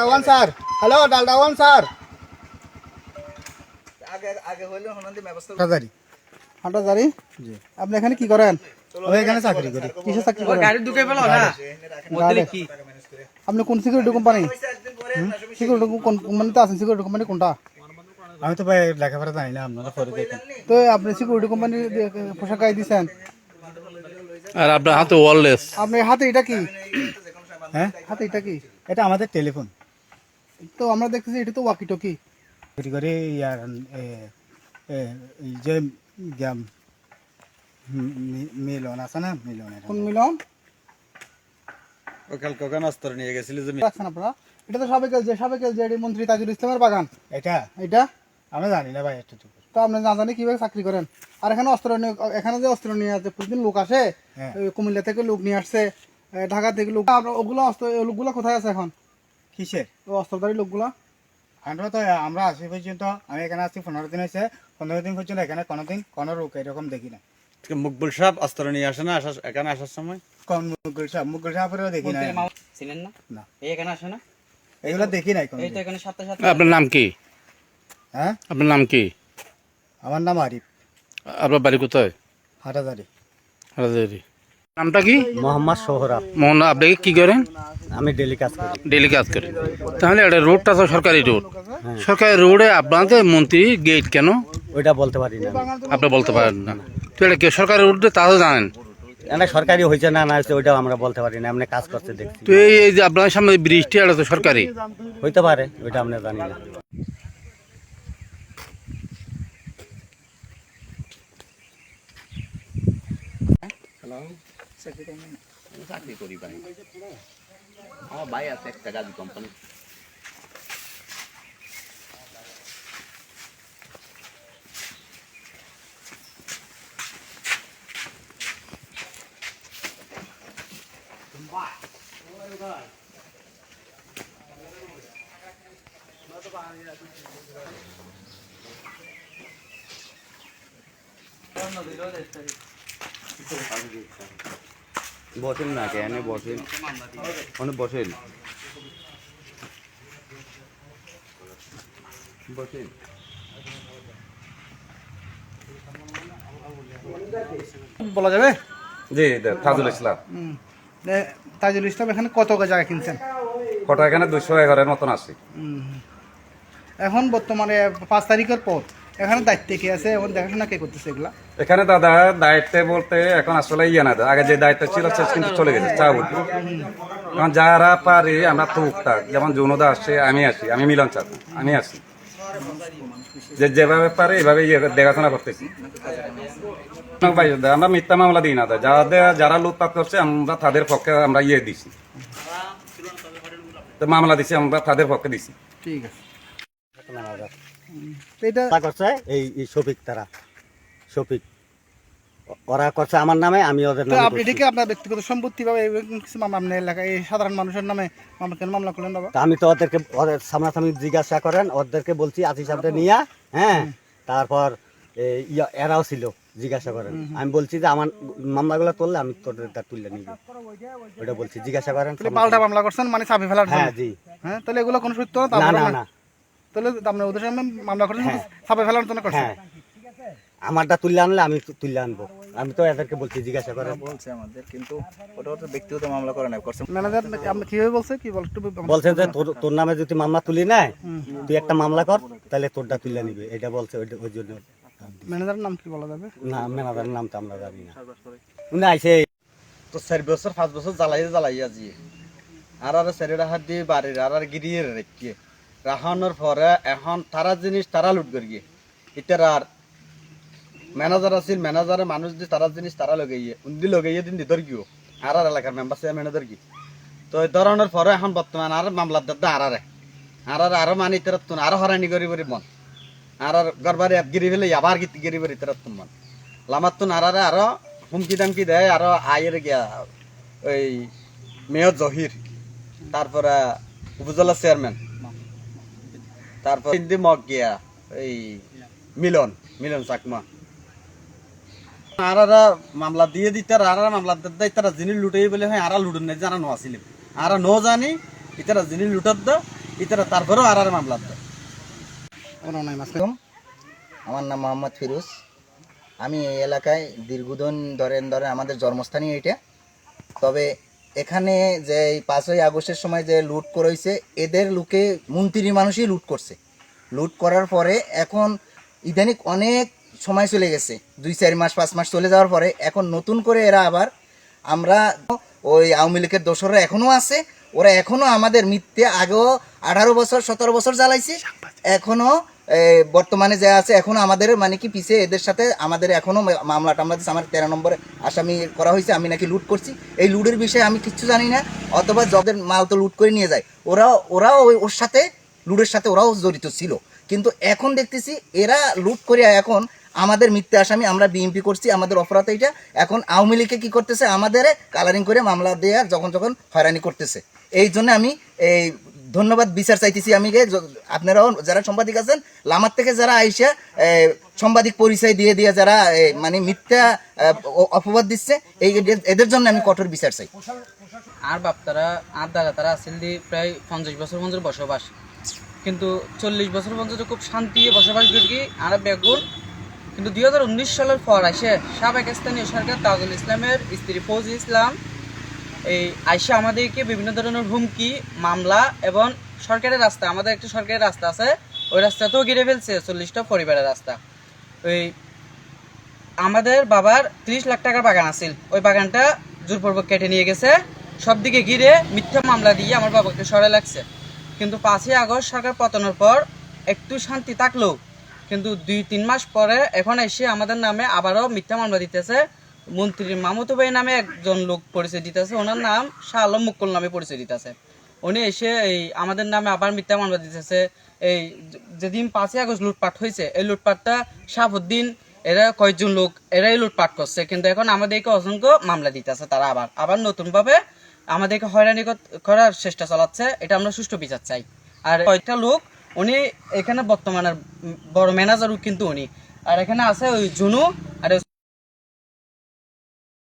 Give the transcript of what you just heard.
ডালডাওয়ান sir, hello ডালডাওয়ান sir. আগে হইলো হনন্দি ব্যবস্থা হাটাজারি। হাটাজারি? জি। আপনি এখানে কি করেন? আমি এখানে চাকরি করি। কিসে চাকরি করেন? গাড়ি ঢুকে পেলো না মধ্যে কি আপনি কোন সিকিউরিটি কোম্পানি? সিকিউরিটি কোন কোম্পানিতে আছেন? সিকিউরিটি কোম্পানি কোনটা? আমি তো ভাই লেখাপড়া জানি না, আপনারা পরে দেখেন। তো আপনি সিকিউরিটি কোম্পানি পোশাক গায়ে দিয়েছেন, আর আপনার হাতে ওয়ারলেস। আপনি হাতে এটা কি? হ্যাঁ, হাতে এটা কি? এটা আমাদের টেলিফোন। তো আমরা দেখতেছি এটা তো ওয়াকি টকি। চুরি করে ইয়ার এই যে গ্যাম মিলন আছে না, মিলনের কোন মিলন কাল কখন অস্ত্র নিয়ে গেছিল যে রাখছেন আপনারা? এটা তো সাবেক জেডি মন্ত্রী তাজুল ইসলামের বাগান। এটা এটা আমরা জানি না ভাই এতটুকু। তো আপনি না জানি কিভাবে চাকরি করেন? আর এখানে এখানে যে অস্ত্র নিয়ে আসছে প্রতিদিন লোক আসে, হ্যাঁ। কুমিল্লা থেকে লোক নিয়ে আসছে, ঢাকা থেকে লোক। ওগুলো অস্ত্র লোকগুলো কোথায় আছে এখন? কিসের অস্ত্রধারী লোকগুলা আমরা তো আমরা আসি পর্যন্ত, আমি এখানে আসছি 15 দিন হয়েছে, 15 দিন পর্যন্ত এখানে কোনোদিন কোনো রোগ এরকম দেখি না। মুকবুল সাহেব অস্ত্র নিয়ে আসে না এখানে আসার সময় কোন মুঘল সাহেবেরও দেখি না। চিনেন না? না। এই এখানে আসে না? এগুলো দেখি নাই কোনো। এই তো এখানে সাথে সাথে আপনার নাম কি? হ্যাঁ, আপনার নাম কি? আমার নাম আরিফ, আপনার বাড়ি কোথায়? হাটাজারি। হাজারি। নামটা কি? মোহাম্মদ সোহরাব। মোহন, আপনি কি করেন? আমি ডেলি কাজ করি। ডেলি কাজ করেন। তাহলে এটা রোডটা তো সরকারি রোড। সরকারি রোডে আপনাদের মন্ত্রী গেট কেন? ওইটা বলতে পারি না। আপনি বলতে পারেন না। তো এটা কি সরকারি রোডে তাও জানেন? এটা সরকারি হয়েছে না না হয়েছে ওইটাও আমরা বলতে পারি না, এমনি কাজ করতে দেখছি। তো এই যে আপনার সামনে ব্রিজটি, এটা তো সরকারি। হইতে পারে, ওইটা আমরা জানি না। চাকরি করি ভাই। আমার ভাই আছে একটা গাড়ি কোম্পানি। বসেন না কেন বসেন, অনেক বসেন বসেন। বলা যাবে? জি তাজুল ইসলাম। তাজুল ইসলাম এখানে কত জায়গা কিনছেন? কটা এখানে 211 মতন আছে। এখন বর্তমানে 5 তারিখের পর এখানে দায়িত্বে কে আছে, এখন দেখাশোনা কে করতেছে এগুলা? এখানে দাদা দায়িত্বে বলতে এখন আসলে ইয়ে না, আগে যে দায়িত্ব ছিল সে কিন্তু চলে গেছে চাউতি। এখন যারা পারি আমরা টুকটাক, যেমন জুনুদা আসছে, আমি আসি, আমি মিলন চাপ, আমি আসি, যে যেভাবে পারে এইভাবে ইয়ে দেখাশোনা করতেছি। ভাই আমরা মিথ্যা মামলা দিই না, যারা লুটপাট করছে আমরা তাদের পক্ষে আমরা ইয়ে দিছি, তো মামলা দিছি আমরা তাদের পক্ষে দিছি। ঠিক আছে। তো এটা করছে এই শফিক, তারা শফিক ওরা করছে আমার নামে, আমি ওদের তো নামে আপনি এটাকে আপনার ব্যক্তিগত সম্পত্তি ভাবে কিছু মামলা আপনার এলাকায় এই সাধারণ মানুষের নামে কেন মামলা করলেন বাবা? তা আমি তো ওদের সামনাসামনি জিজ্ঞাসা করেন, ওদেরকে বলছি আসি সামনে নিয়ে, হ্যাঁ, তারপর এরাও ছিল জিজ্ঞাসা করেন, আমি বলছি যে আমার মামলাগুলো তুললে আমি তোদের তুললে নিব, ওটা বলছি জিজ্ঞাসা করেন। পাল্টা মামলা করছেন মানে চাপে ফেলার জন্য? হ্যাঁ জি। হ্যাঁ, তাহলে এগুলো কোনো সত্য না? না না না, তাহলে আপনি ওদের সামনে মামলা করেন চাপে ফেলার জন্য করছেন? হ্যাঁ, আমারটা তুললে আনলে আমি তুললে আনবো, আমি তো এদেরকে বলছি জিজ্ঞাসা করেন। বলছে আমাদের, কিন্তু ওটা তো ব্যক্তিগত মামলা করে না, করছে ম্যানেজার আপনি কিভাবে বলছে, কি বল একটু বলছে যে তোর নামে যদি মামলা তুলি নেয়, তুই একটা মামলা কর, তাহলে তোরটা তুলে নিবে, এটা বলছে। ওই জন্য ম্যানেজারের নাম কি বলা যাবে? না, ম্যানেজারের নাম তো আমরা জানি না। উনি আইসে তো 4 বছর 5 বছর জ্বালাইয়া দিয়ে আর চারিটা হাত দিয়ে বাড়ির আর গিরিয়ে রেখে রাখানোর পরে এখন তারা জিনিস তারা লুট করিয়ে ইতার আর ম্যানেজার আছিল, ম্যানেজারের মানুষ দিয়ে তারা জিনিস তারা লগাইয়ে উন্দি লগাইয়ে দিন দিতর গিয়েও আর এলাকার মেম্বার ম্যানেজার কি। তো এই ধরনের পরে এখন বর্তমান আর মামলার দাদা আরো মানে ইতার আরো হরানি করি করি মন আর গরবারে গিরি ফেলে আবার গিরি করি ইতার মন লামার তো নারারে আরো হুমকি দামকি দেয়, আরো আয়ের গিয়া ওই মেয়র জহির, তারপরে উপজেলা চেয়ারম্যান, তারপর হিন্দি মগ গিয়া এই মিলন চাকমা আরা মামলা দিয়ে দিতে আরা মামলা দাই তারা জিনিস লুটাই বলে হয়, আরা লুটন নাই, যারা নো আসিল আরা নো জানি ইতারা জিনিস লুটার দা ইতারা তারপরেও আর মামলা দেয়। আমার নাম মোহাম্মদ ফিরোজ। আমি এই এলাকায় দীর্ঘদিন ধরে আমাদের জন্মস্থানই এটা। তবে এখানে যে এই 5ই আগস্টের সময় যে লুট করেছে, এদের লোকে মন্ত্রী মানুষই লুট করছে। লুট করার পরে এখন ইদানিক অনেক সময় চলে গেছে, 2-4 মাস 5 মাস চলে যাওয়ার পরে এখন নতুন করে এরা আবার, আমরা ওই আওয়ামী লীগের দোসররা এখনও আছে, ওরা এখনও আমাদের মিথ্যে আগেও 18 বছর 17 বছর জ্বালাইছে, এখনও বর্তমানে যা আছে এখনো আমাদের মানে কি পিছে এদের সাথে আমাদের এখনো মামলা টামলা দিচ্ছে। আমার 13 নম্বরে আসামি করা হয়েছে, আমি নাকি লুট করছি। এই লুটের বিষয়ে আমি কিচ্ছু জানি না, অথবা যাদের মাল তো লুট করে নিয়ে যায় ওরাও ওর সাথে লুটের সাথে ওরাও জড়িত ছিল। কিন্তু এখন দেখতেছি এরা লুট করে এখন আমাদের মিথ্যে আসামি, আমরা বিএমপি করছি, আমাদের অপরাধ এটা। এখন আওয়ামী লীগকে কি করতেছে, আমাদের কালারিং করে মামলা দেওয়া যখন হয়রানি করতেছে। এই জন্য আমি এই ধন্যবাদ বিচার চাইতেছি। আমি আপনারাও যারা সাংবাদিক আছেন, লামার থেকে যারা আইসা সাংবাদিক পরিচয় দিয়ে যারা মানে মিথ্যা অপবাদ দিচ্ছে, এদের জন্য আমি কঠোর বিচার চাই। আর বাপতারা আর দাদা তারা আসল দিয়ে প্রায় 50 বছর পর্যন্ত বসবাস, কিন্তু 40 বছর পর্যন্ত খুব শান্তি বসবাস করি আর বেগুন। কিন্তু 2019 সালের পর আসে সাবেক স্থানীয় সরকার তাজুল ইসলামের স্ত্রী ফৌজি ইসলাম এই আইসা আমাদেরকে বিভিন্ন ধরনের হুমকি, মামলা এবং সরকারের রাস্তা, আমাদের একটা সরকারি রাস্তা আছে, ওই রাস্তাতেও ঘিরে ফেলছে 40টা পরিবারের রাস্তা। ওই আমাদের বাবার 30 লাখ টাকার বাগান আছিল, ওই বাগানটা জোরপূর্বক কেটে নিয়ে গেছে, সব দিকে ঘিরে মিথ্যা মামলা দিয়ে আমার বাবাকে সরে লাগছে। কিন্তু 5ই আগস্ট সরকার পতনের পর একটু শান্তি থাকলেও কিন্তু 2-3 মাস পরে এখন এসে আমাদের নামে আবারও মিথ্যা মামলা দিতেছে। মন্ত্রীর মামুতো ভাই নামে একজন লোক পরিচয় দিতেছে, ওনার নাম শাহ আলম মুকুল নামে পরিচয় দিতেছে। উনি এসে এই আমাদের নামে আবার মিথ্যা মামলা দিতেছে। এই যেদিন 5ই আগস্ট লুটপাট হয়েছে, এই লুটপাটটা শাহাবুদ্দিন এরা কয়েকজন লোক এরাই লুটপাট করছে, কিন্তু এখন আমাদেরকে অসংখ্য মামলা দিতেছে। তারা আবার নতুনভাবে আমাদেরকে হয়রানি করার চেষ্টা চালাচ্ছে। এটা আমরা সুষ্ঠু বিচার চাই। আর কয়েকটা লোক উনি এখানে বর্তমানে বড় ম্যানেজারও কিন্তু উনি, আর এখানে আছে ওই জুনু আর